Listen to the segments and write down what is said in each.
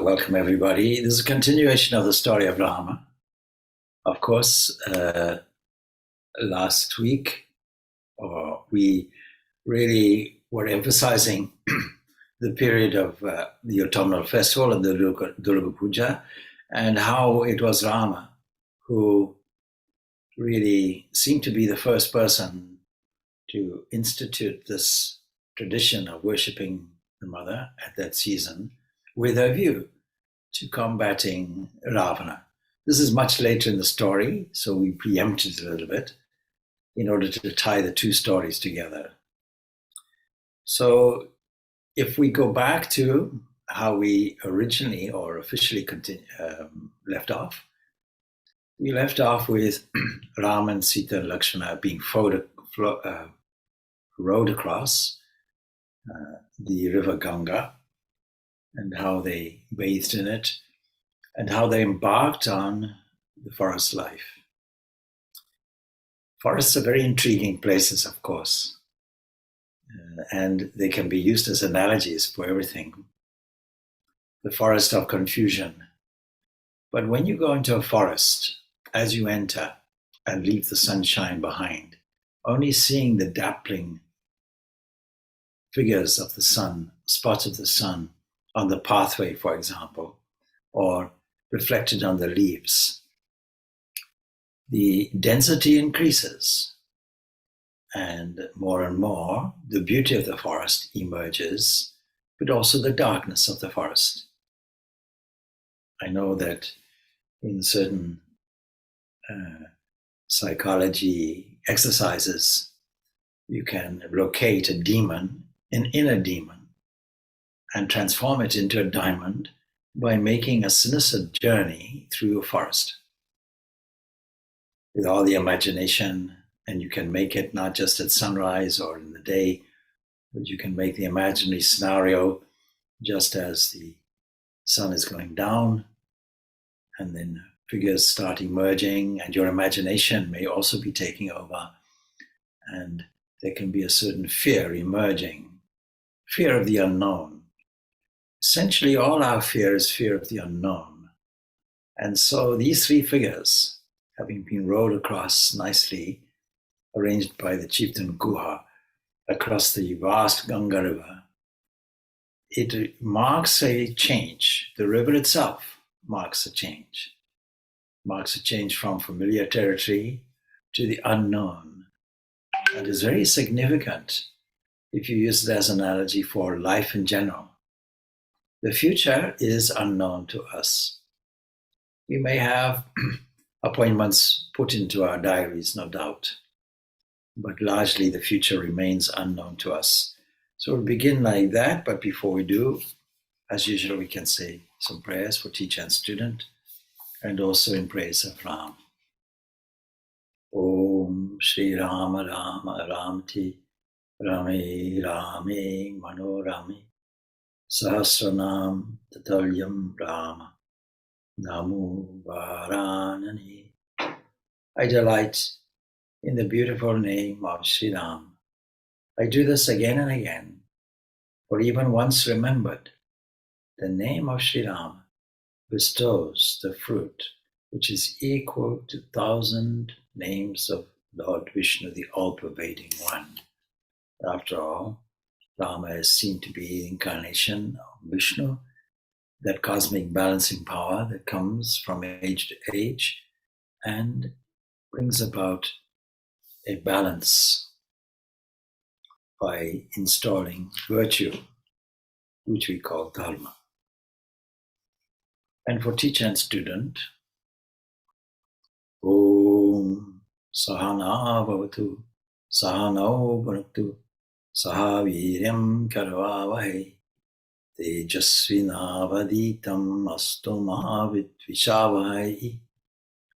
Welcome everybody. This is a continuation of the story of Rama. Of course, last week we really were emphasizing the period of the autumnal festival and the Durga Puja, and how it was Rama who really seemed to be the first person to institute this tradition of worshipping the mother at that season with a view to combating Ravana. This is much later in the story, so we preempted a little bit in order to tie the two stories together. So if we go back to how we originally or officially left off, we left off with Rama and Sita and Lakshmana being rowed across the river Ganga, and how they bathed in it, and how they embarked on the forest life. Forests are very intriguing places, of course, and they can be used as analogies for everything. The forest of confusion. But when you go into a forest, as you enter and leave the sunshine behind, only seeing the dappling figures of the sun, spots of the sun on the pathway, for example, or reflected on the leaves, the density increases, and more the beauty of the forest emerges, but also the darkness of the forest. I know that in certain psychology exercises, you can locate a demon, an inner demon, and transform it into a diamond by making a sinister journey through a forest with all the imagination. And you can make it not just at sunrise or in the day, but you can make the imaginary scenario just as the sun is going down, and then figures start emerging, and your imagination may also be taking over, and there can be a certain fear emerging, fear of the unknown. Essentially, all our fear is fear of the unknown. And so these three figures, having been rowed across nicely, arranged by the chieftain Guha, across the vast Ganga River, it marks a change. The river itself marks a change. Marks a change from familiar territory to the unknown. And is very significant if you use it as an analogy for life in general. The future is unknown to us. We may have appointments put into our diaries, no doubt, but largely the future remains unknown to us. So we'll begin like that, but before we do, as usual, we can say some prayers for teacher and student, and also in praise of Ram. Om Shri Rama Rama Ramti Rame Rame Manorami Sahasranam Tatalyam Rama Namu Varanani. I delight in the beautiful name of Sri Ram. I do this again and again, for even once remembered, the name of Sri Ram bestows the fruit which is equal to 1,000 names of Lord Vishnu, the all-pervading one. After all, Rama is seen to be the incarnation of Vishnu, that cosmic balancing power that comes from age to age and brings about a balance by installing virtue, which we call dharma. And for teacher and student, Om Sahana Bhavatu Sahano Bhunaktu Sahaviryam Karavavahe Tejasvinavaditam Astuma Vidvishavai.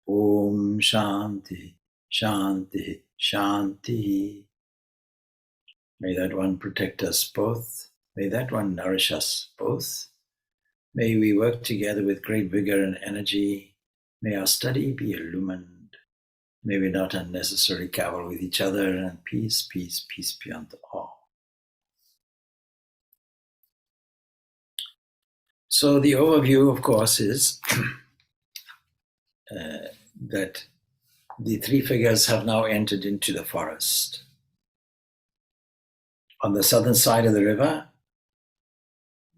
Om Shanti Shanti Shanti. May that one protect us both. May that one nourish us both. May we work together with great vigor and energy. May our study be illumined. May we not unnecessarily cavil with each other, and peace, peace, peace be unto all. So the overview, of course, is that the three figures have now entered into the forest. On the southern side of the river,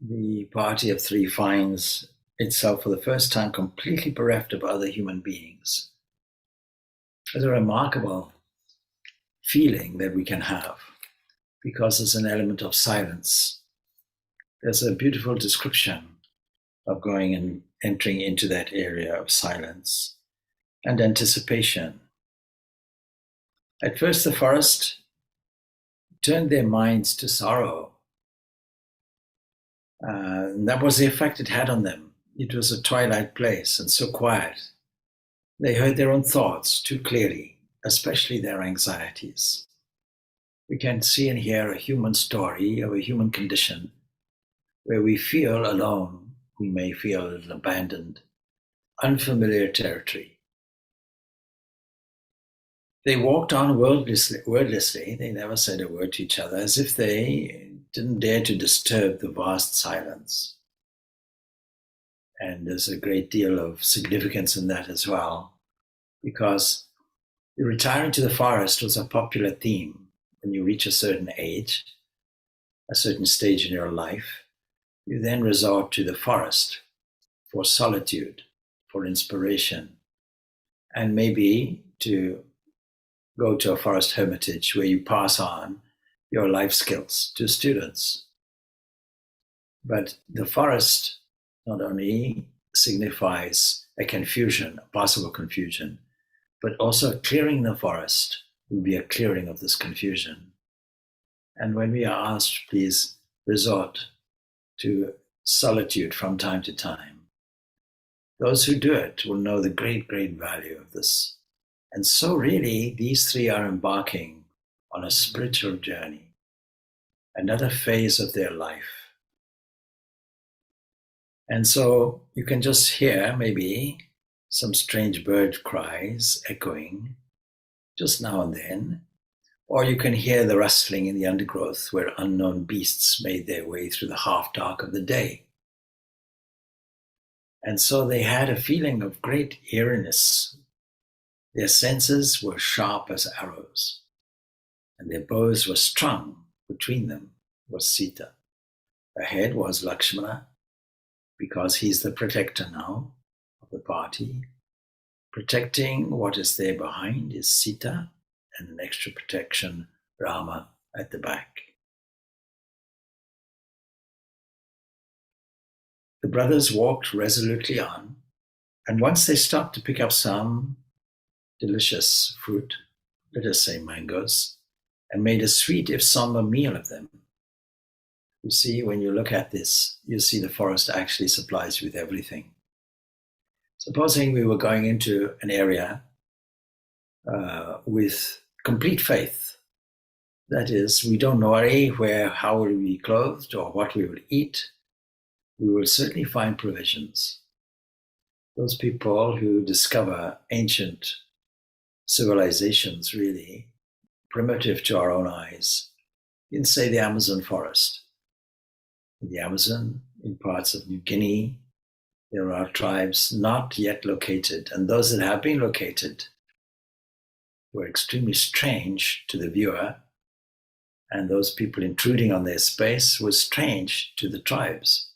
the party of three finds itself for the first time completely bereft of other human beings. It's a remarkable feeling that we can have because there's an element of silence. There's a beautiful description of going and entering into that area of silence and anticipation. At first, the forest turned their minds to sorrow. And that was the effect it had on them. It was a twilight place and so quiet. They heard their own thoughts too clearly, especially their anxieties. We can see and hear a human story of a human condition where we feel alone. We may feel a little abandoned, unfamiliar territory. They walked on wordlessly. They never said a word to each other, as if they didn't dare to disturb the vast silence. And there's a great deal of significance in that as well, because retiring to the forest was a popular theme. When you reach a certain age, a certain stage in your life, you then resort to the forest for solitude, for inspiration, and maybe to go to a forest hermitage where you pass on your life skills to students. But the forest not only signifies a confusion, a possible confusion, but also clearing the forest will be a clearing of this confusion. And when we are asked, please resort to solitude from time to time, those who do it will know the great, great value of this. And so really, these three are embarking on a spiritual journey, another phase of their life. And so you can just hear maybe some strange bird cries echoing just now and then, or you can hear the rustling in the undergrowth where unknown beasts made their way through the half dark of the day. And so they had a feeling of great eeriness. Their senses were sharp as arrows, and their bows were strung. Between them was Sita. Ahead was Lakshmana, because he's the protector now of the party. Protecting what is there behind is Sita, and an extra protection, Rama, at the back. The brothers walked resolutely on, and once they stopped to pick up some delicious fruit, let us say mangoes, and made a sweet if somber meal of them. You see, when you look at this, you see the forest actually supplies you with everything. Supposing we were going into an area with complete faith, that is, we don't know how will we be clothed or what we will eat, we will certainly find provisions. Those people who discover ancient civilizations, really primitive to our own eyes, in, say, the Amazon forest. In the Amazon, in parts of New Guinea, there are tribes not yet located, and those that have been located were extremely strange to the viewer, and those people intruding on their space was strange to the tribes.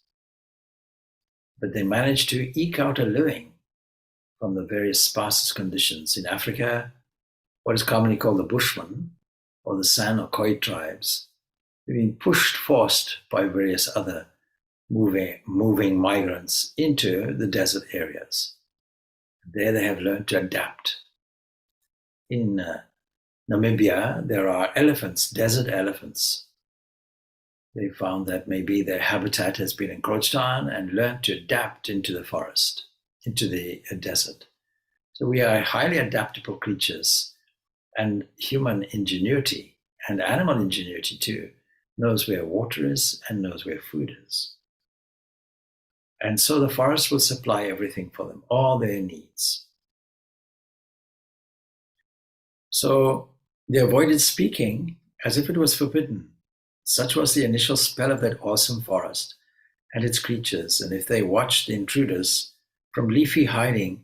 But they managed to eke out a living from the various sparsest conditions. In Africa, what is commonly called the Bushmen, or the San or Khoi tribes, have been forced by various other moving migrants into the desert areas. There they have learned to adapt. In Namibia, there are elephants, desert elephants. They found that maybe their habitat has been encroached on and learned to adapt into the forest, into the desert. So we are highly adaptable creatures, and human ingenuity and animal ingenuity too knows where water is and knows where food is. And so the forest will supply everything for them, all their needs. So they avoided speaking as if it was forbidden. Such was the initial spell of that awesome forest. and its creatures. And if they watched the intruders from leafy hiding,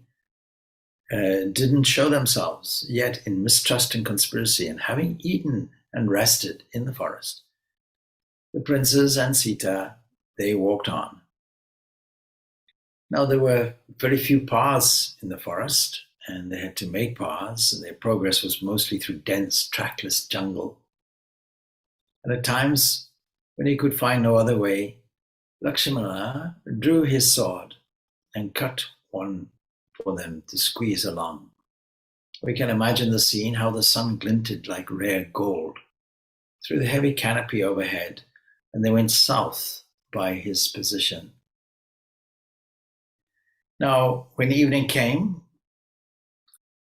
didn't show themselves, yet in mistrust and conspiracy, and having eaten and rested in the forest, the princes and Sita, they walked on. Now there were very few paths in the forest, and they had to make paths, and their progress was mostly through dense, trackless jungle. And at times, when he could find no other way, Lakshmana drew his sword and cut one for them to squeeze along. We can imagine the scene, how the sun glinted like rare gold through the heavy canopy overhead, and they went south by his position. Now, when evening came,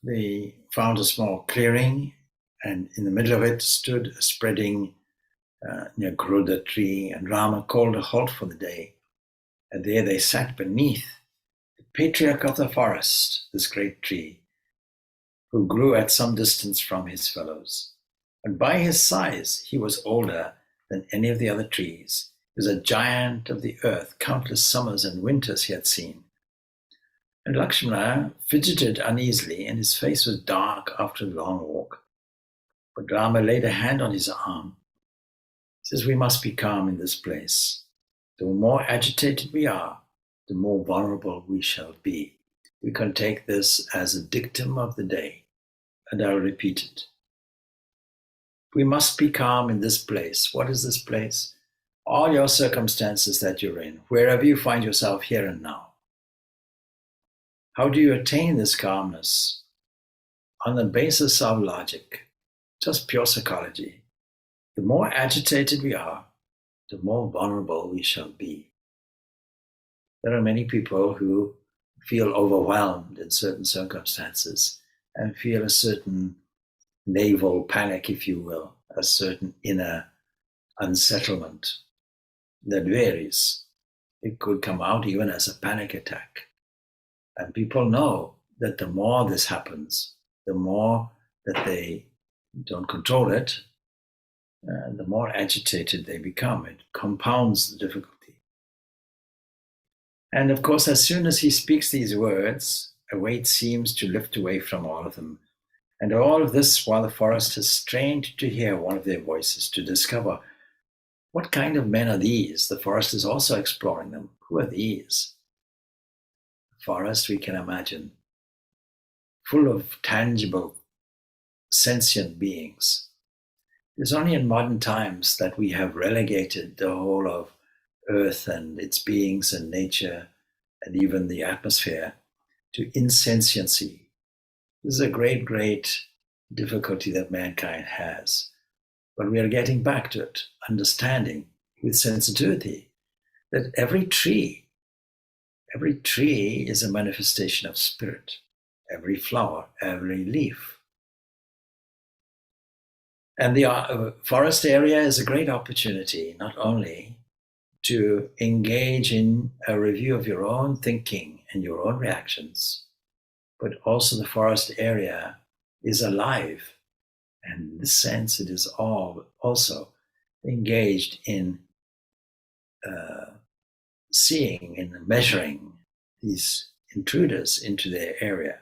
they found a small clearing, and in the middle of it stood a spreading Garuda tree, and Rama called a halt for the day. And there they sat beneath the patriarch of the forest, this great tree, who grew at some distance from his fellows. And by his size, he was older than any of the other trees. He was a giant of the earth, countless summers and winters he had seen. And Lakshmana fidgeted uneasily, and his face was dark after the long walk. But Rama laid a hand on his arm. He says, "We must be calm in this place. The more agitated we are, the more vulnerable we shall be." We can take this as a dictum of the day, and I'll repeat it. We must be calm in this place. What is this place? All your circumstances that you're in, wherever you find yourself here and now. How do you attain this calmness? On the basis of logic, just pure psychology. The more agitated we are, the more vulnerable we shall be. There are many people who feel overwhelmed in certain circumstances and feel a certain naval panic, if you will, a certain inner unsettlement that varies. It could come out even as a panic attack. And people know that the more this happens, the more that they don't control it, the more agitated they become. It compounds the difficulty. And of course, as soon as he speaks these words, a weight seems to lift away from all of them. And all of this while the forest has strained to hear one of their voices, to discover what kind of men are these. The forest is also exploring them. Who are these? The forest, we can imagine, full of tangible, sentient beings. It's only in modern times that we have relegated the whole of Earth and its beings and nature and even the atmosphere to insentiency. This is a great, great difficulty that mankind has. But we are getting back to it, understanding with sensitivity that every tree is a manifestation of spirit. Every flower, every leaf. And the forest area is a great opportunity, not only to engage in a review of your own thinking and your own reactions, but also the forest area is alive. And in this sense, it is all also engaged in seeing and measuring these intruders into their area.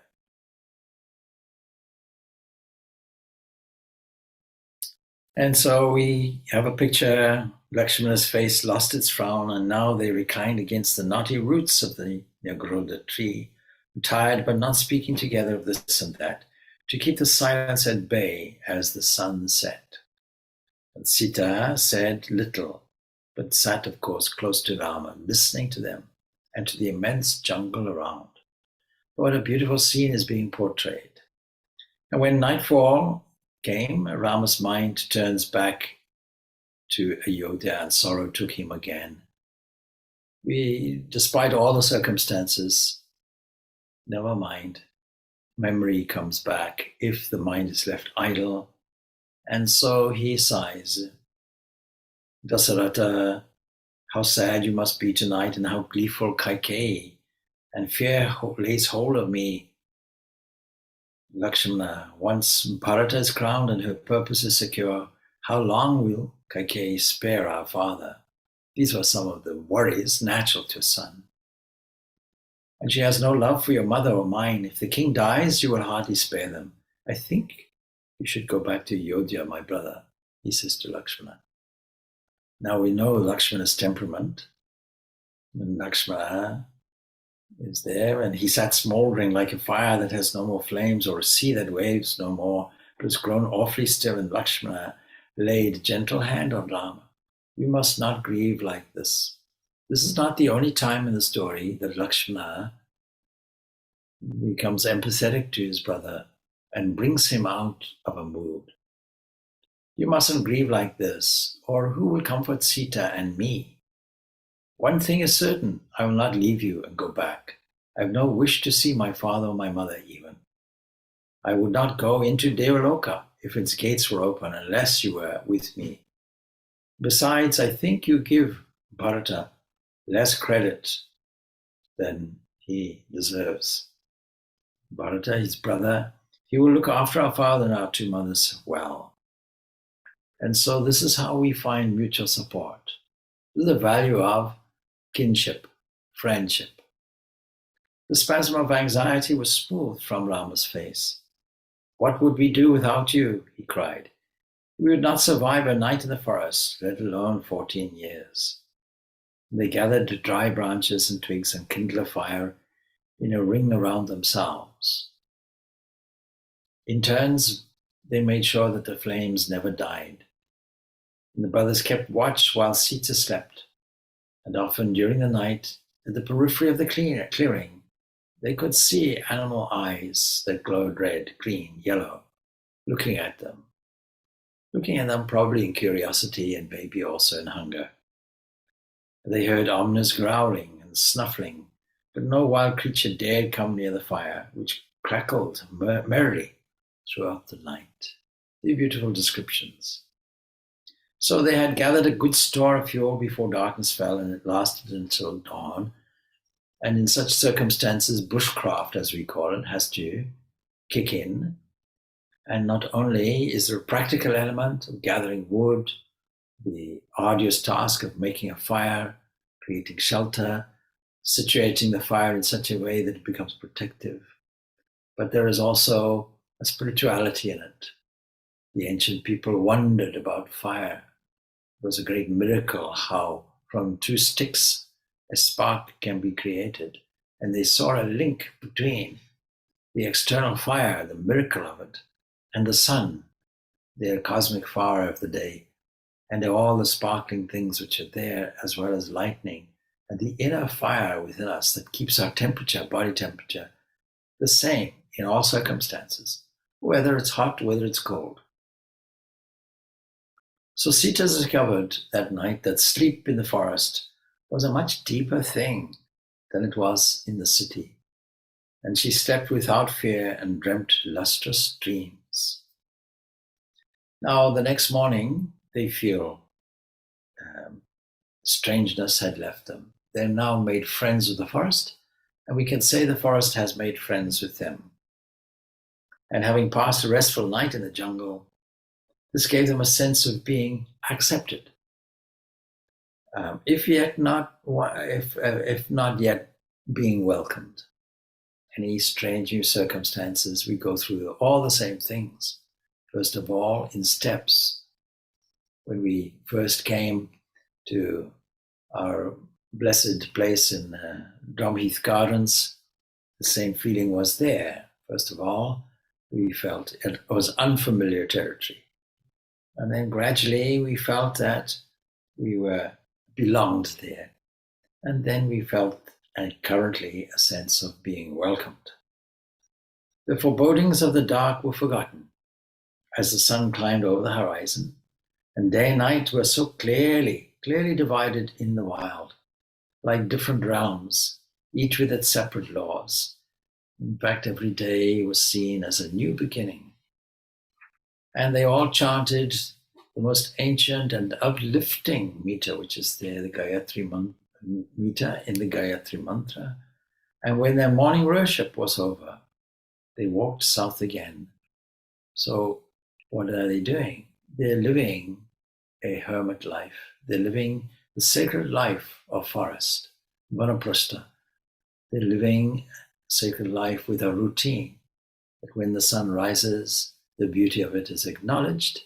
And so we have a picture, Lakshmana's face lost its frown, and now they reclined against the knotty roots of the Garuda tree, tired but not speaking together of this and that, to keep the silence at bay as the sun set. And Sita said little, but sat, of course, close to Rama, listening to them and to the immense jungle around. What a beautiful scene is being portrayed. And when nightfall came, Rama's mind turns back to Ayodhya, and sorrow took him again. Despite all the circumstances, never mind, memory comes back if the mind is left idle. And so he sighs, "Dasaratha, how sad you must be tonight, and how gleeful Kaikeyi, and fear lays hold of me. Lakshmana, once Bharata is crowned and her purpose is secure, how long will Kaikeyi spare our father? These were some of the worries natural to a son. And she has no love for your mother or mine. If the king dies, you will hardly spare them. I think you should go back to Yodhya, my brother, he says to Lakshmana. Now we know Lakshmana's temperament. When Lakshmana is there, and he sat smouldering like a fire that has no more flames or a sea that waves no more, but has grown awfully still, and Lakshmana laid a gentle hand on Rama. You must not grieve like this. This is not the only time in the story that Lakshmana becomes empathetic to his brother and brings him out of a mood. You mustn't grieve like this, or who will comfort Sita and me? One thing is certain, I will not leave you and go back. I have no wish to see my father or my mother even. I would not go into Devaloka if its gates were open unless you were with me. Besides, I think you give Bharata less credit than he deserves. Bharata, his brother, he will look after our father and our two mothers well. And so this is how we find mutual support. This is the value of kinship, friendship. The spasm of anxiety was smoothed from Rama's face. What would we do without you? He cried. We would not survive a night in the forest, let alone 14 years. They gathered dry branches and twigs and kindled a fire in a ring around themselves. In turns, they made sure that the flames never died. And the brothers kept watch while Sita slept. And often during the night, at the periphery of the clearing, they could see animal eyes that glowed red, green, yellow, looking at them probably in curiosity and maybe also in hunger. They heard ominous growling and snuffling, but no wild creature dared come near the fire, which crackled merrily throughout the night. The beautiful descriptions. So they had gathered a good store of fuel before darkness fell, and it lasted until dawn. And in such circumstances, bushcraft, as we call it, has to kick in. And not only is there a practical element of gathering wood, the arduous task of making a fire, creating shelter, situating the fire in such a way that it becomes protective, but there is also a spirituality in it. The ancient people wondered about fire. It was a great miracle how from two sticks a spark can be created, and they saw a link between the external fire, the miracle of it, and the sun, their cosmic fire of the day, and all the sparkling things which are there, as well as lightning, and the inner fire within us that keeps our temperature, body temperature, the same in all circumstances, whether it's hot, whether it's cold. So Sita discovered that night that sleep in the forest was a much deeper thing than it was in the city. And she slept without fear and dreamt lustrous dreams. Now, the next morning, they feel strangeness had left them. They're now made friends with the forest, and we can say the forest has made friends with them. And having passed a restful night in the jungle, this gave them a sense of being accepted. If not yet being welcomed. Any strange new circumstances, we go through all the same things. First of all, in steps. When we first came to our blessed place in Drumheath Gardens, the same feeling was there. First of all, we felt it was unfamiliar territory. And then gradually we felt that we belonged there. And then we felt currently a sense of being welcomed. The forebodings of the dark were forgotten as the sun climbed over the horizon, and day and night were so clearly divided in the wild, like different realms, each with its separate laws. In fact, every day was seen as a new beginning. And they all chanted the most ancient and uplifting meter, which is there, the Gayatri meter in the Gayatri mantra. And when their morning worship was over, they walked south again. So what are they doing? They're living a hermit life. They're living the sacred life of forest, vanaprastha. They're living sacred life with a routine that when the sun rises, the beauty of it is acknowledged,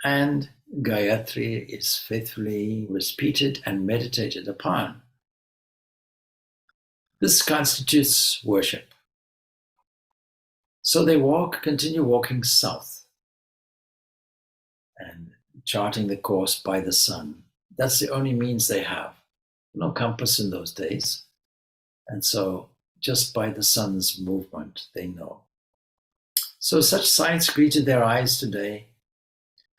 and Gayatri is faithfully repeated and meditated upon. This constitutes worship. So they continue walking south and charting the course by the sun. That's the only means they have. No compass in those days. And so just by the sun's movement, they know. So such sights greeted their eyes today.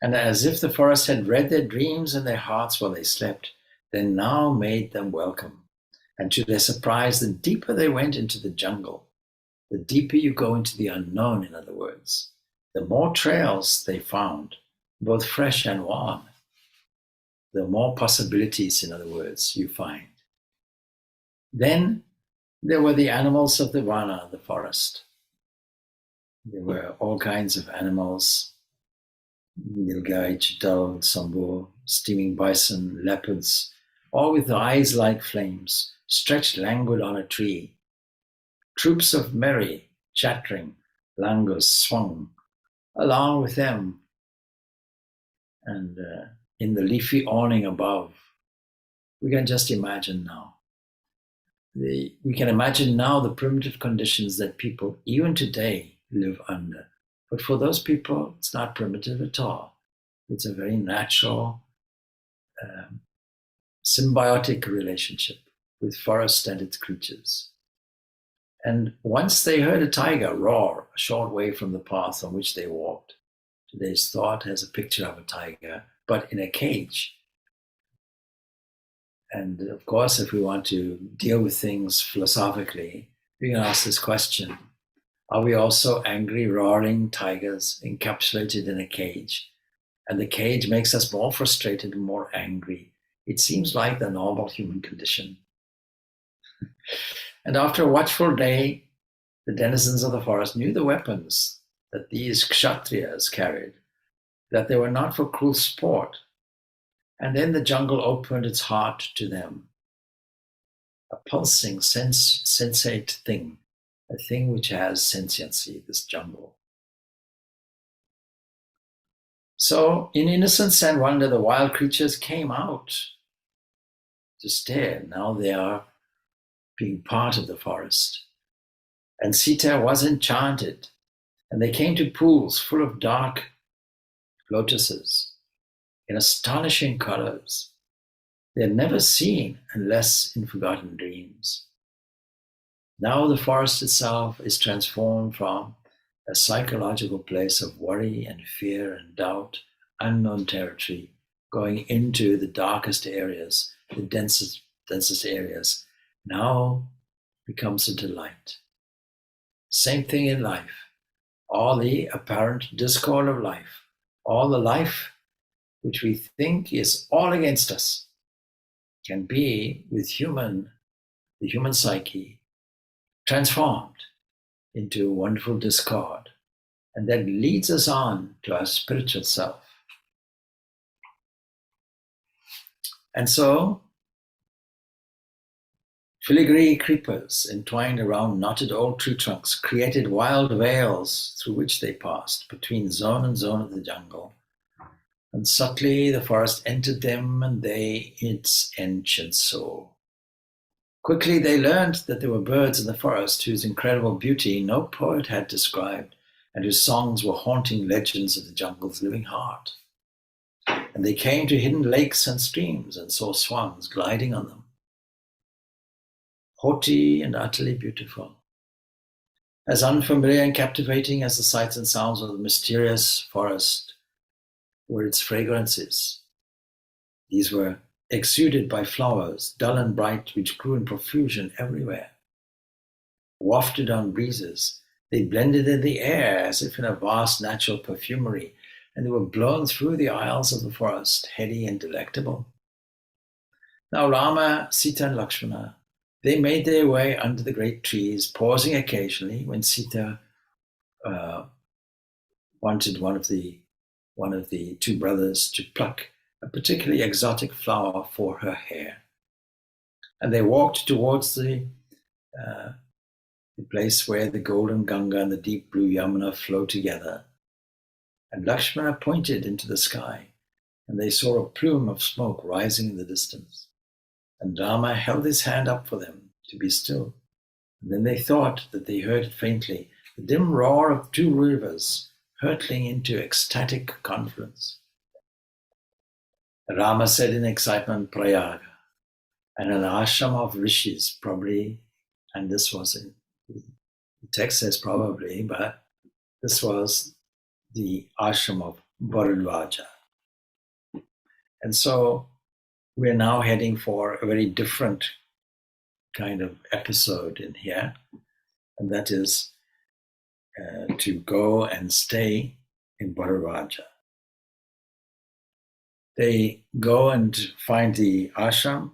And as if the forest had read their dreams in their hearts while they slept, they now made them welcome. And to their surprise, the deeper they went into the jungle, the deeper you go into the unknown, in other words, the more trails they found, both fresh and worn, the more possibilities, in other words, you find. Then there were the animals of the vana, the forest. There were all kinds of animals, nilgai, chital, sambur, steaming bison, leopards, all with eyes like flames, stretched languid on a tree. Troops of merry, chattering langurs swung along with them, and in the leafy awning above, we can just imagine now. We can imagine now the primitive conditions that people, even today, live under. But for those people, it's not primitive at all. It's a very natural, symbiotic relationship with forest and its creatures. And once they heard a tiger roar a short way from the path on which they walked, today's thought has a picture of a tiger, but in a cage. And of course, if we want to deal with things philosophically, we can ask this question: are we also angry, roaring tigers encapsulated in a cage? And the cage makes us more frustrated and more angry. It seems like the normal human condition. And after a watchful day, the denizens of the forest knew the weapons that these kshatriyas carried, that they were not for cruel sport. And then the jungle opened its heart to them. A pulsing, sensate thing, a thing which has sentiency, this jungle. So in innocence and wonder, the wild creatures came out to stare. Now they are being part of the forest. And Sita was enchanted, and they came to pools full of dark lotuses in astonishing colors they had never seen unless in forgotten dreams. Now the forest itself is transformed from a psychological place of worry and fear and doubt, unknown territory, going into the darkest areas, the densest areas, now becomes a delight. Same thing in life. All the apparent discord of life, all the life which we think is all against us, can be, with the human psyche, transformed into wonderful discord. And that leads us on to our spiritual self. And so, filigree creepers entwined around knotted old tree trunks created wild veils through which they passed between zone and zone of the jungle. And subtly the forest entered them, and they its ancient soul. Quickly they learned that there were birds in the forest whose incredible beauty no poet had described, and whose songs were haunting legends of the jungle's living heart. And they came to hidden lakes and streams and saw swans gliding on them, haughty and utterly beautiful. As unfamiliar and captivating as the sights and sounds of the mysterious forest were its fragrances. These were exuded by flowers, dull and bright, which grew in profusion everywhere. Wafted on breezes, they blended in the air as if in a vast natural perfumery, and they were blown through the aisles of the forest, heady and delectable. Now Rama, Sita, and Lakshmana, they made their way under the great trees, pausing occasionally when Sita wanted one of the two brothers to pluck a particularly exotic flower for her hair. And they walked towards the place where the golden Ganga and the deep blue Yamuna flow together. And Lakshmana pointed into the sky, and they saw a plume of smoke rising in the distance. And Rama held his hand up for them to be still. And then they thought that they heard it faintly, the dim roar of two rivers hurtling into ecstatic confluence. Rama said in excitement, Prayaga, and an ashram of rishis, probably, and this was in the text says probably, but this was the ashram of Bharadwaja. And so we're now heading for a very different kind of episode in here, and that is to go and stay in Bharadwaja. They go and find the ashram.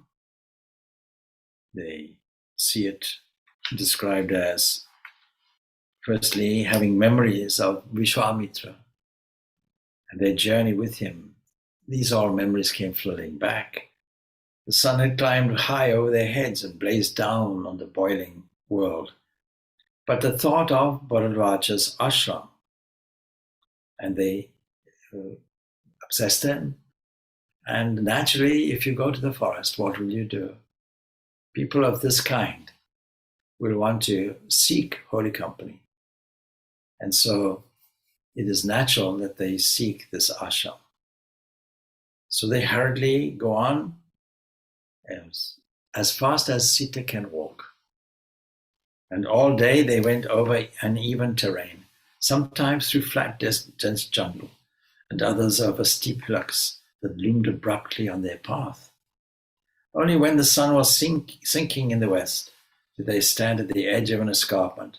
They see it described as, firstly, having memories of Vishwamitra and their journey with him. These all memories came flooding back. The sun had climbed high over their heads and blazed down on the boiling world. But the thought of Bharadwaja's ashram, and they obsessed them. And naturally, if you go to the forest, what will you do? People of this kind will want to seek holy company. And so it is natural that they seek this ashram. So they hurriedly go on as fast as Sita can walk. And all day they went over uneven terrain, sometimes through flat, dense jungle, and others over steep hillocks that loomed abruptly on their path. Only when the sun was sinking in the west did they stand at the edge of an escarpment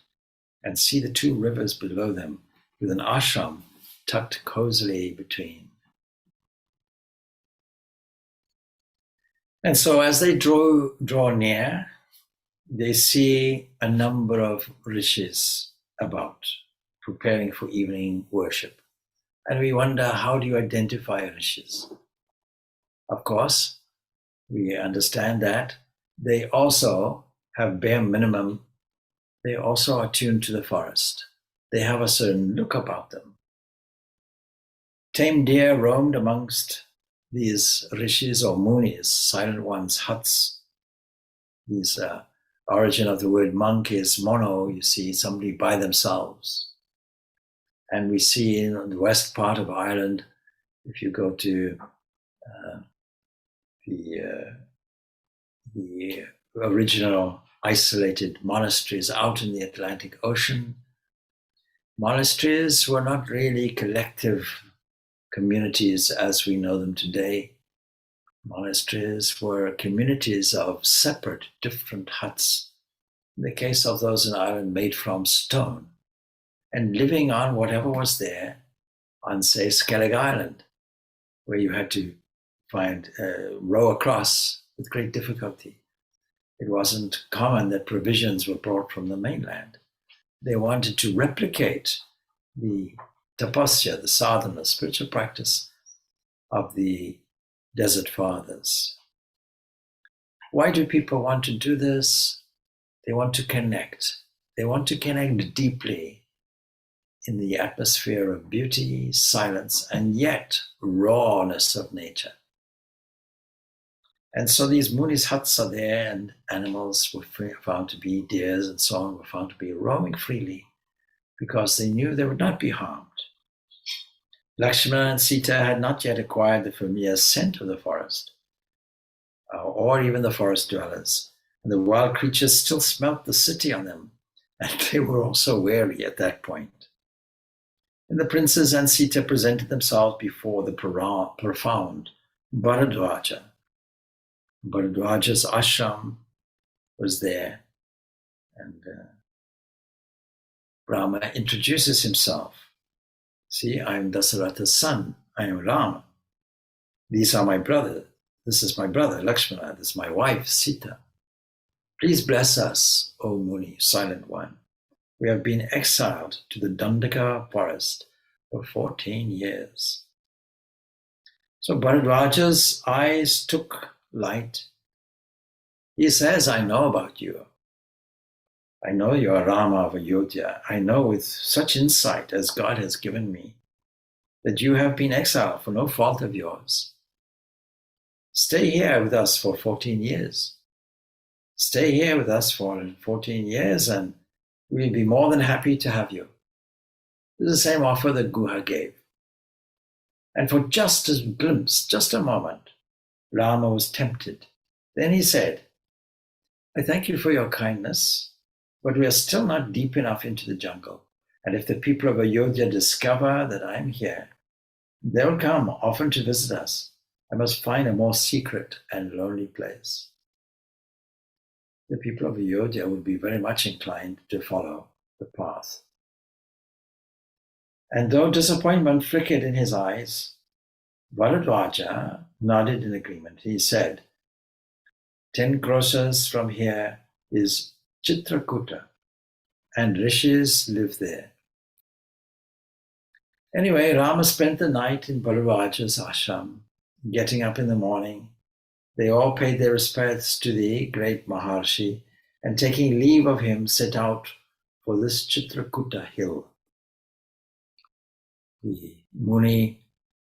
and see the two rivers below them, with an ashram tucked cozily between. And so as they draw near, they see a number of rishis about, preparing for evening worship. And we wonder, how do you identify rishis? Of course, we understand that they also have bare minimum. They also are tuned to the forest. They have a certain look about them. Tame deer roamed amongst these rishis or munis, silent ones, huts. These origin of the word monk is mono, you see, somebody by themselves. And we see in the west part of Ireland, if you go to the original isolated monasteries out in the Atlantic Ocean, monasteries were not really collective communities as we know them today. Monasteries were communities of separate, different huts. In the case of those in Ireland, made from stone, and living on whatever was there on, say, Skellig Island, where you had to row across with great difficulty. It wasn't common that provisions were brought from the mainland. They wanted to replicate the tapasya, the sadhana, spiritual practice of the desert fathers. Why do people want to do this? They want to connect. They want to connect deeply in the atmosphere of beauty, silence, and yet rawness of nature. And so these munis' huts are there, and animals were found to be, deers and so on, were found to be roaming freely because they knew they would not be harmed. Lakshmana and Sita had not yet acquired the familiar scent of the forest, or even the forest dwellers, and the wild creatures still smelt the city on them, and they were also wary at that point. And the princes and Sita presented themselves before the profound Bharadwaja. Bharadwaja's ashram was there, and Rama introduces himself. See, I am Dasaratha's son. I am Rama. These are my brother. This is my brother, Lakshmana. This is my wife, Sita. Please bless us, O Muni, silent one. We have been exiled to the Dandaka forest for 14 years. So Bharadwaja's eyes took light. He says, I know about you. I know you are Rama of Ayodhya. I know with such insight as God has given me that you have been exiled for no fault of yours. Stay here with us for 14 years. Stay here with us for 14 years and we'll be more than happy to have you. This is the same offer that Guha gave. And for just a glimpse, just a moment, Rama was tempted. Then he said, I thank you for your kindness, but we are still not deep enough into the jungle. And if the people of Ayodhya discover that I am here, they will come often to visit us. I must find a more secret and lonely place. The people of Ayodhya would be very much inclined to follow the path. And though disappointment flickered in his eyes, Bharadwaja nodded in agreement. He said, 10 krosas from here is Chitrakuta, and rishis live there. Anyway, Rama spent the night in Bharadwaja's ashram. Getting up in the morning, they all paid their respects to the great Maharshi, and taking leave of him, set out for this Chitrakuta hill. The Muni,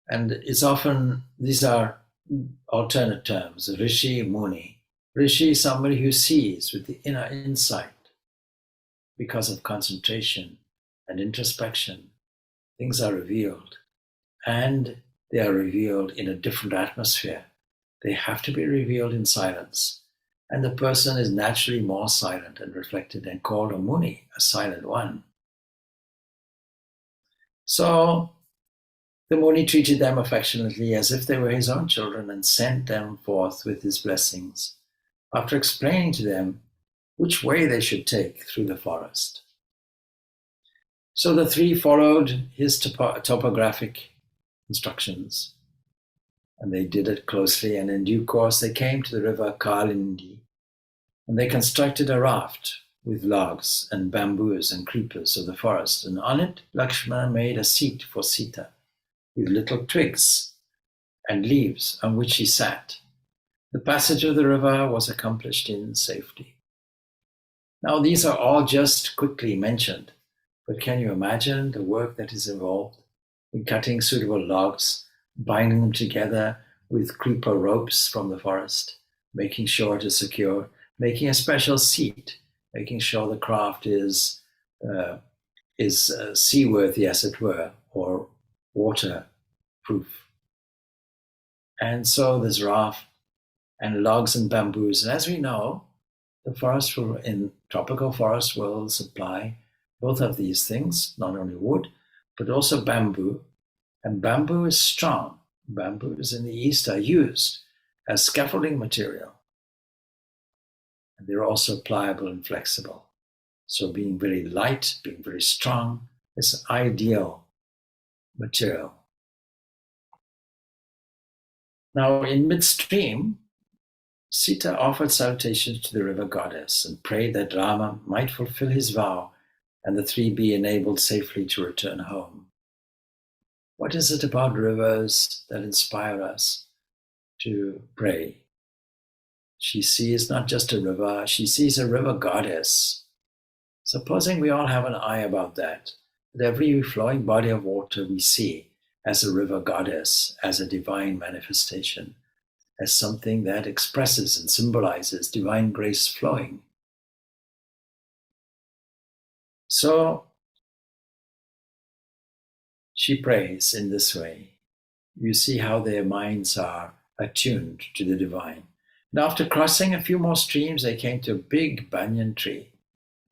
and it's often, these are alternate terms, Rishi, Muni. Rishi is somebody who sees with the inner insight. Because of concentration and introspection, things are revealed, and they are revealed in a different atmosphere. They have to be revealed in silence, and the person is naturally more silent and reflected and called a Muni, a silent one. So the Muni treated them affectionately as if they were his own children and sent them forth with his blessings, after explaining to them which way they should take through the forest. So the three followed his topographic instructions, and they did it closely, and in due course they came to the river Kalindi, and they constructed a raft with logs and bamboos and creepers of the forest, and on it Lakshmana made a seat for Sita with little twigs and leaves on which he sat. The passage of the river was accomplished in safety. Now these are all just quickly mentioned, but can you imagine the work that is involved in cutting suitable logs, binding them together with creeper ropes from the forest, making sure it is secure, making a special seat, making sure the craft is seaworthy, as it were, or waterproof. And so there's raft and logs and bamboos. And as we know, the forest in tropical forests will supply both of these things, not only wood, but also bamboo. And bamboo is strong. Bamboos in the East are used as scaffolding material. And they're also pliable and flexible. So being very light, being very strong, is an ideal material. Now in midstream, Sita offered salutations to the river goddess and prayed that Rama might fulfill his vow and the three be enabled safely to return home. What is it about rivers that inspire us to pray? She sees not just a river, she sees a river goddess. Supposing we all have an eye about that every flowing body of water we see as a river goddess, as a divine manifestation, as something that expresses and symbolizes divine grace flowing. So she prays in this way. You see how their minds are attuned to the divine. And after crossing a few more streams, they came to a big banyan tree,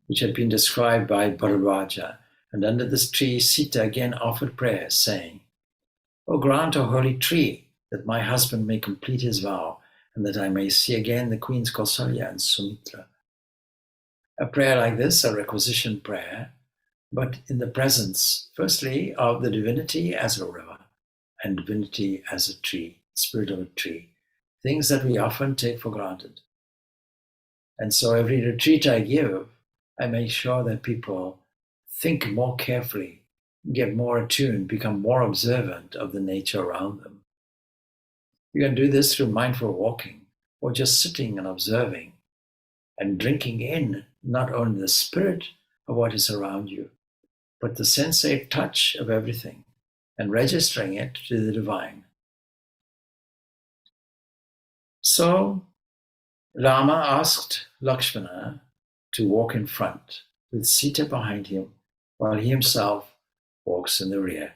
which had been described by Bharadwaja. And under this tree, Sita again offered prayers, saying, O grant, O holy tree, that my husband may complete his vow, and that I may see again the queens Kausalya and Sumitra. A prayer like this, a requisition prayer, but in the presence, firstly, of the divinity as a river, and divinity as a tree, spirit of a tree, things that we often take for granted. And so every retreat I give, I make sure that people think more carefully, get more attuned, become more observant of the nature around them. You can do this through mindful walking or just sitting and observing and drinking in not only the spirit of what is around you, but the sensate touch of everything and registering it to the divine. So Rama asked Lakshmana to walk in front with Sita behind him while he himself walks in the rear.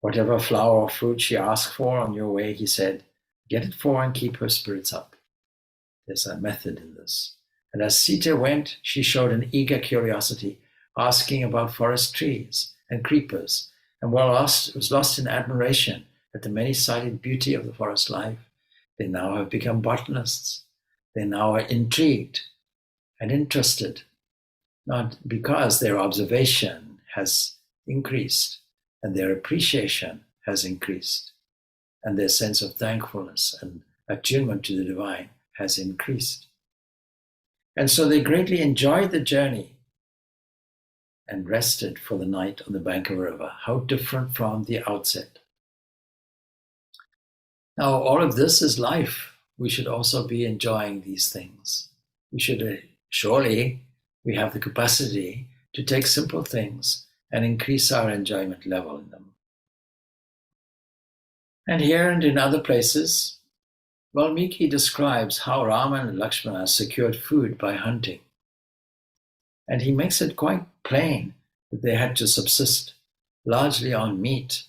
Whatever flower or fruit she asked for on your way, he said, get it for her and keep her spirits up. There's a method in this. And as Sita went, she showed an eager curiosity, asking about forest trees and creepers, and was lost in admiration at the many-sided beauty of the forest life. They now have become botanists. They now are intrigued and interested, not because their observation has increased and their appreciation has increased and their sense of thankfulness and attunement to the divine has increased. And so they greatly enjoyed the journey and rested for the night on the bank of a river. How different from the outset. Now, all of this is life. We should also be enjoying these things. We should surely, we have the capacity to take simple things and increase our enjoyment level in them. And here and in other places, Valmiki describes how Rama and Lakshmana secured food by hunting. And he makes it quite plain that they had to subsist largely on meat.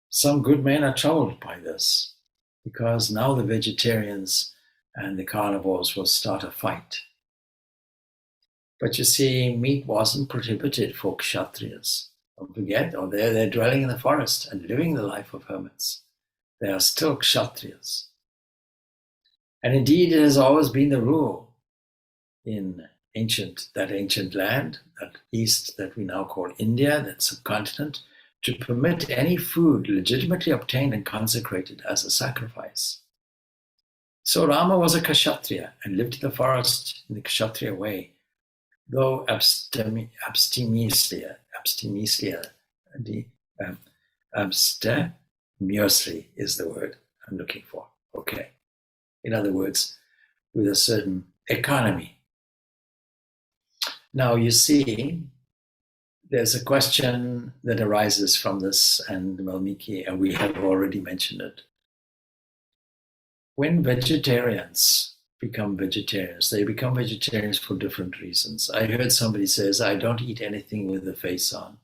Some good men are troubled by this because now the vegetarians and the carnivores will start a fight. But you see, meat wasn't prohibited for Kshatriyas. Don't forget, they're dwelling in the forest and living the life of hermits. They are still Kshatriyas. And indeed, it has always been the rule in that ancient land, that east that we now call India, that subcontinent, to permit any food legitimately obtained and consecrated as a sacrifice. So Rama was a Kshatriya and lived in the forest in the Kshatriya way, though abstemiously is the word I'm looking for. Okay. In other words, with a certain economy. Now you see, there's a question that arises from this, and Valmiki, and we have already mentioned it. When vegetarians become vegetarians, they become vegetarians for different reasons. I heard somebody says, I don't eat anything with the face on.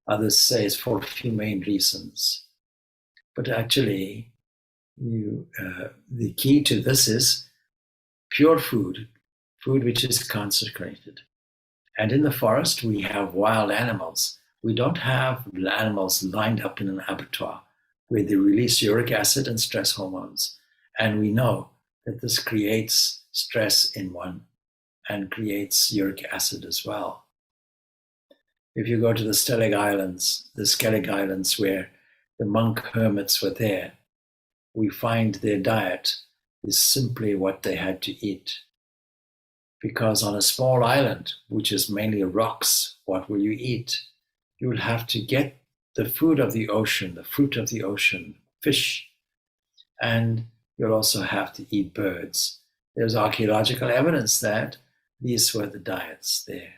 Others say it's for humane reasons. But actually, the key to this is pure food which is consecrated. And in the forest, we have wild animals. We don't have animals lined up in an abattoir where they release uric acid and stress hormones. And we know that this creates stress in one and creates uric acid as well. If you go to the Skellig Islands where the monk hermits were there, we find their diet is simply what they had to eat. Because on a small island, which is mainly rocks, what will you eat? You will have to get the food of the ocean, the fruit of the ocean, fish, and you'll also have to eat birds. There's archaeological evidence that these were the diets there.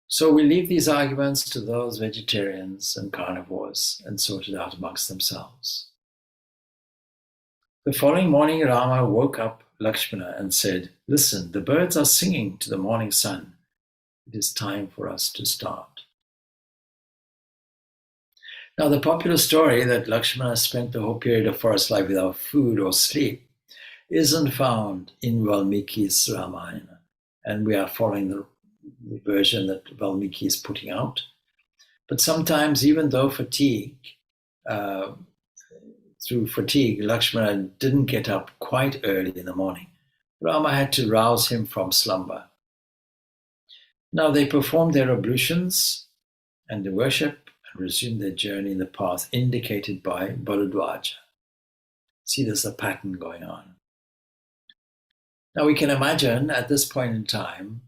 So we leave these arguments to those vegetarians and carnivores and sort it out amongst themselves. The following morning, Rama woke up Lakshmana and said, listen, the birds are singing to the morning sun. It is time for us to start. Now, the popular story that Lakshmana spent the whole period of forest life without food or sleep isn't found in Valmiki's Ramayana. And we are following the version that Valmiki is putting out. But sometimes, even though through fatigue, Lakshmana didn't get up quite early in the morning. Rama had to rouse him from slumber. Now they performed their ablutions and the worship and resumed their journey in the path indicated by Bharadwaja. See, there's a pattern going on. Now we can imagine at this point in time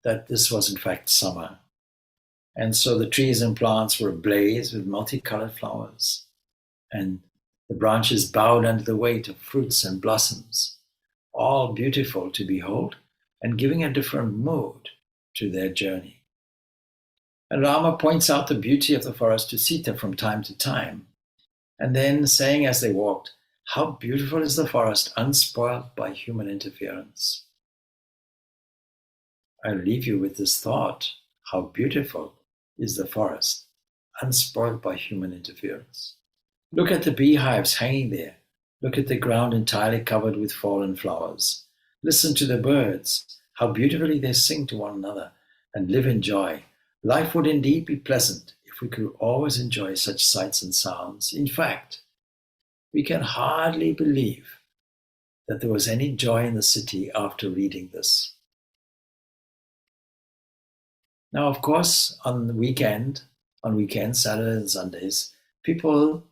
that this was in fact summer. And so the trees and plants were ablaze with multicolored flowers, and the branches bowed under the weight of fruits and blossoms, all beautiful to behold and giving a different mood to their journey. And Rama points out the beauty of the forest to Sita from time to time, and then saying as they walked, "How beautiful is the forest, unspoiled by human interference." I leave you with this thought: how beautiful is the forest, unspoiled by human interference. Look at the beehives hanging there. Look at the ground entirely covered with fallen flowers. Listen to the birds, how beautifully they sing to one another, and live in joy. Life would indeed be pleasant if we could always enjoy such sights and sounds. In fact, we can hardly believe that there was any joy in the city after reading this. Now, of course, on weekends, Saturdays and Sundays, people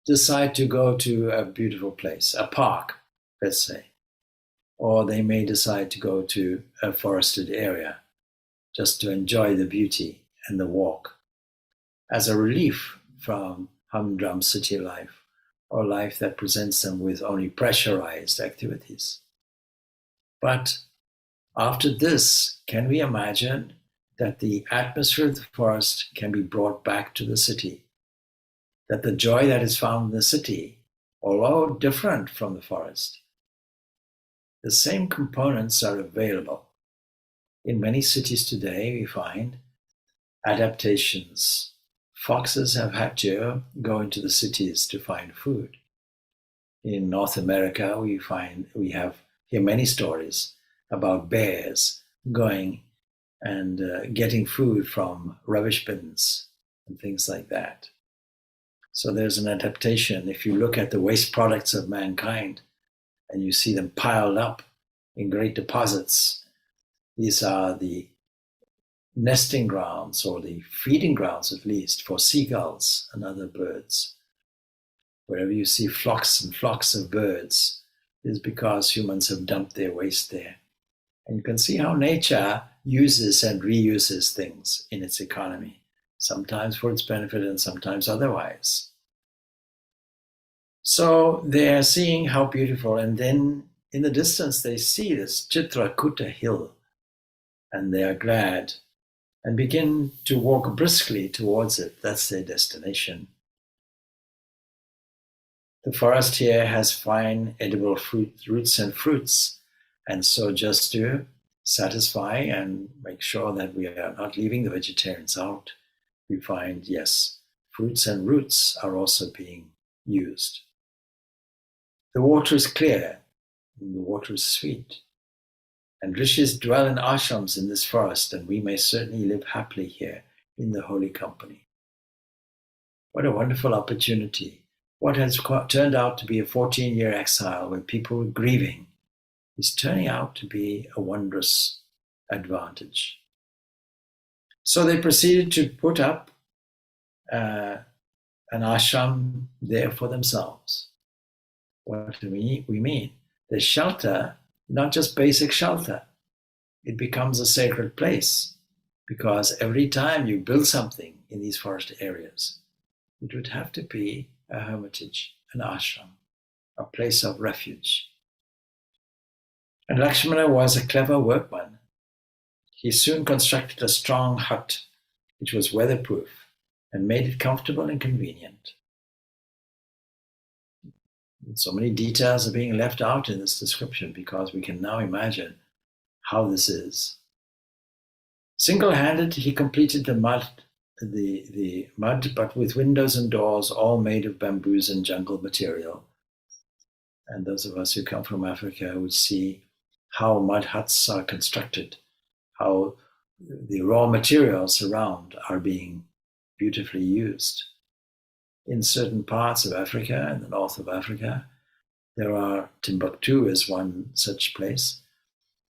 decide to go to a beautiful place, a park, let's say, or they may decide to go to a forested area just to enjoy the beauty and the walk as a relief from humdrum city life or life that presents them with only pressurized activities. But after this, can we imagine that the atmosphere of the forest can be brought back to the city? That the joy that is found in the city, although different from the forest, the same components are available. In many cities today, we find adaptations. Foxes have had to go into the cities to find food. In North America, we hear many stories about bears going and getting food from rubbish bins and things like that. So there's an adaptation. If you look at the waste products of mankind and you see them piled up in great deposits, these are the nesting grounds, or the feeding grounds at least, for seagulls and other birds. Wherever you see flocks and flocks of birds, it is because humans have dumped their waste there. And you can see how nature uses and reuses things in its economy, sometimes for its benefit and sometimes otherwise. So they're seeing how beautiful, and then in the distance they see this Chitrakuta hill, and they are glad and begin to walk briskly towards it. That's their destination. The forest here has fine edible roots and fruits, and so just to satisfy and make sure that we are not leaving the vegetarians out, we find, yes, fruits and roots are also being used. The water is clear, and the water is sweet. And rishis dwell in ashrams in this forest, and we may certainly live happily here in the holy company. What a wonderful opportunity. What has turned out to be a 14-year exile where people were grieving is turning out to be a wondrous advantage. So they proceeded to put up an ashram there for themselves. What do we mean? The shelter, not just basic shelter, it becomes a sacred place, because every time you build something in these forest areas, it would have to be a hermitage, an ashram, a place of refuge. And Lakshmana was a clever workman. He soon constructed a strong hut which was weatherproof and made it comfortable and convenient. And so many details are being left out in this description because we can now imagine how this is. Single-handed, he completed the mud, but with windows and doors all made of bamboos and jungle material. And those of us who come from Africa would see how mud huts are constructed, how the raw materials around are being beautifully used. In certain parts of Africa, in the north of Africa, there are, Timbuktu is one such place.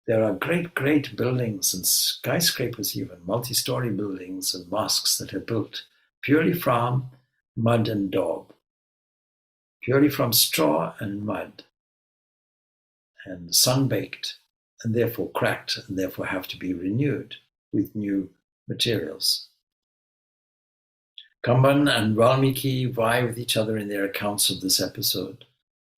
There are great, great buildings and skyscrapers even, multi-story buildings and mosques that are built purely from mud and daub, purely from straw and mud, and sun-baked, and therefore cracked, and therefore have to be renewed with new materials. Kamban and Valmiki vie with each other in their accounts of this episode.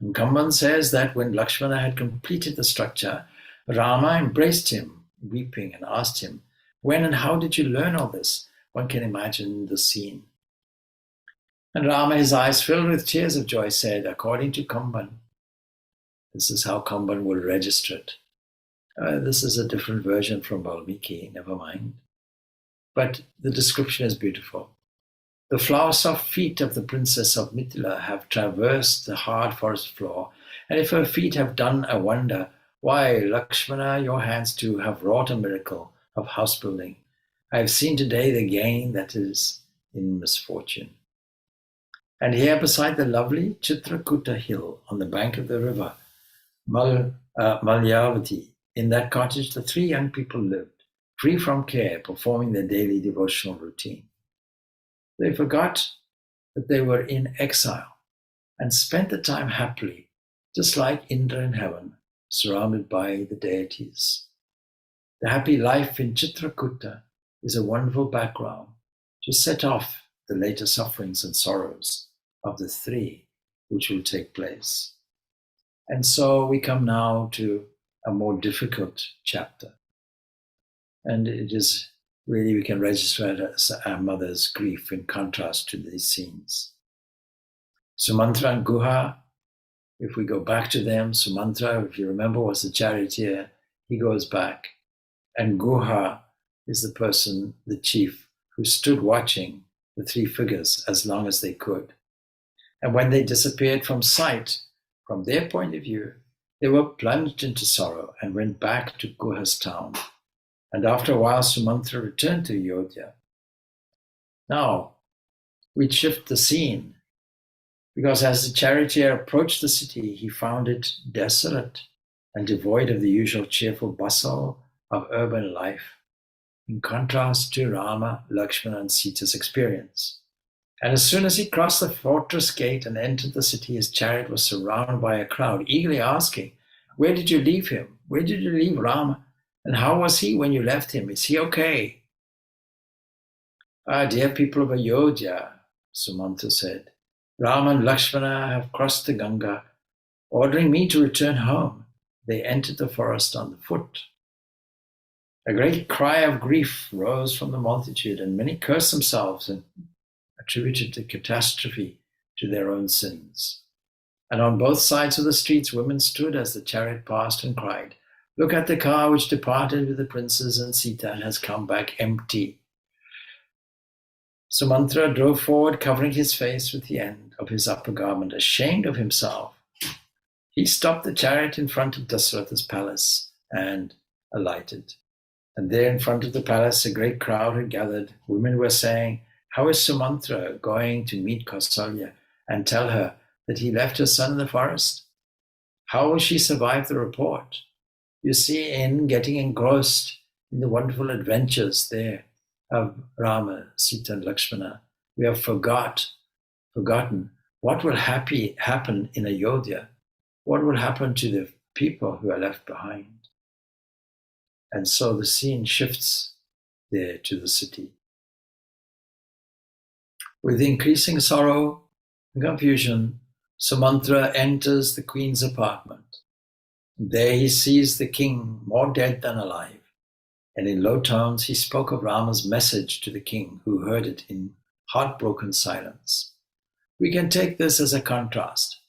And Kamban says that when Lakshmana had completed the structure, Rama embraced him, weeping, and asked him, "When and how did you learn all this?" One can imagine the scene. And Rama, his eyes filled with tears of joy, said, according to Kamban, this is how Kamban will register it. This is a different version from Valmiki, never mind. But the description is beautiful. The flower-soft feet of the princess of Mithila have traversed the hard forest floor, and if her feet have done a wonder, why, Lakshmana, your hands too have wrought a miracle of house-building. I have seen today the gain that is in misfortune. And here beside the lovely Chitrakuta hill on the bank of the river, Malyavati, in that cottage the three young people lived, free from care, performing their daily devotional routine. They forgot that they were in exile and spent the time happily, just like Indra in heaven, surrounded by the deities. The happy life in Chitrakuta is a wonderful background to set off the later sufferings and sorrows of the three which will take place. And so we come now to a more difficult chapter. And it is really, we can register it as our mother's grief in contrast to these scenes. Sumantra and Guha, if we go back to them, Sumantra, if you remember, was the charioteer. He goes back. And Guha is the person, the chief, who stood watching the three figures as long as they could. And when they disappeared from sight, from their point of view, they were plunged into sorrow and went back to Guha's town. And after a while, Sumantra returned to Ayodhya. Now, we shift the scene, because as the charioteer approached the city, he found it desolate and devoid of the usual cheerful bustle of urban life, in contrast to Rama, Lakshmana, and Sita's experience. And as soon as he crossed the fortress gate and entered the city, his chariot was surrounded by a crowd, eagerly asking, "Where did you leave him? Where did you leave Rama? And how was he when you left him? Is he okay?" Dear people of Ayodhya, Sumanta said, "Rama and Lakshmana have crossed the Ganga, ordering me to return home. They entered the forest on foot." A great cry of grief rose from the multitude, and many cursed themselves and attributed the catastrophe to their own sins. And on both sides of the streets, women stood as the chariot passed and cried, "Look at the car which departed with the princes and Sita and has come back empty." Sumantra drove forward, covering his face with the end of his upper garment, ashamed of himself. He stopped the chariot in front of Dasratha's palace and alighted. And there in front of the palace, a great crowd had gathered. Women were saying, "How is Sumantra going to meet Kausalya and tell her that he left her son in the forest? How will she survive the report?" You see, in getting engrossed in the wonderful adventures there of Rama, Sita, and Lakshmana, we have forgotten what will happen in Ayodhya, what will happen to the people who are left behind. And so the scene shifts there to the city. With increasing sorrow and confusion, Sumantra enters the queen's apartment. There he sees the king, more dead than alive, and in low tones he spoke of Rama's message to the king, who heard it in heartbroken silence. We can take this as a contrast.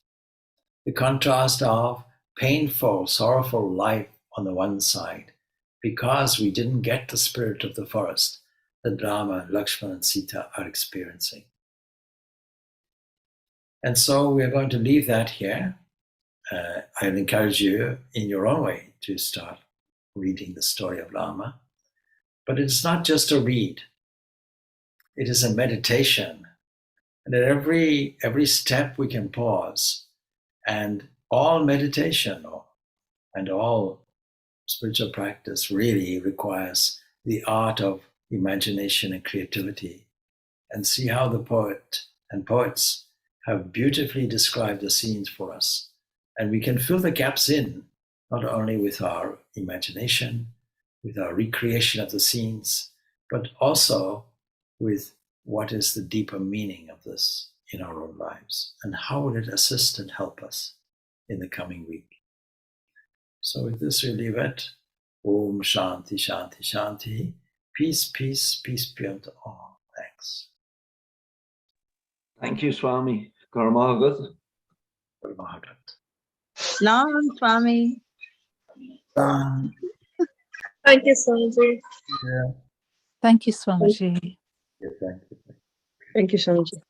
The contrast of painful, sorrowful life on the one side, because we didn't get the spirit of the forest that Rama, Lakshmana, and Sita are experiencing. And so we're going to leave that here. I'll encourage you in your own way to start reading the story of Rama. But it's not just a read. It is a meditation. And at every step we can pause. And all meditation and all spiritual practice really requires the art of imagination and creativity. And see how the poet and poets have beautifully described the scenes for us. And we can fill the gaps in, not only with our imagination, with our recreation of the scenes, but also with what is the deeper meaning of this in our own lives, and how will it assist and help us in the coming week. So with this we leave it. Om Shanti, Shanti, Shanti. Peace, peace, peace be unto all. Thanks. Thank you, Swami. Karmagat. Nam Swami. Thank you, Swamiji. Yeah. Thank you, Swamiji. Yeah, thank you. Thank you, Swamiji.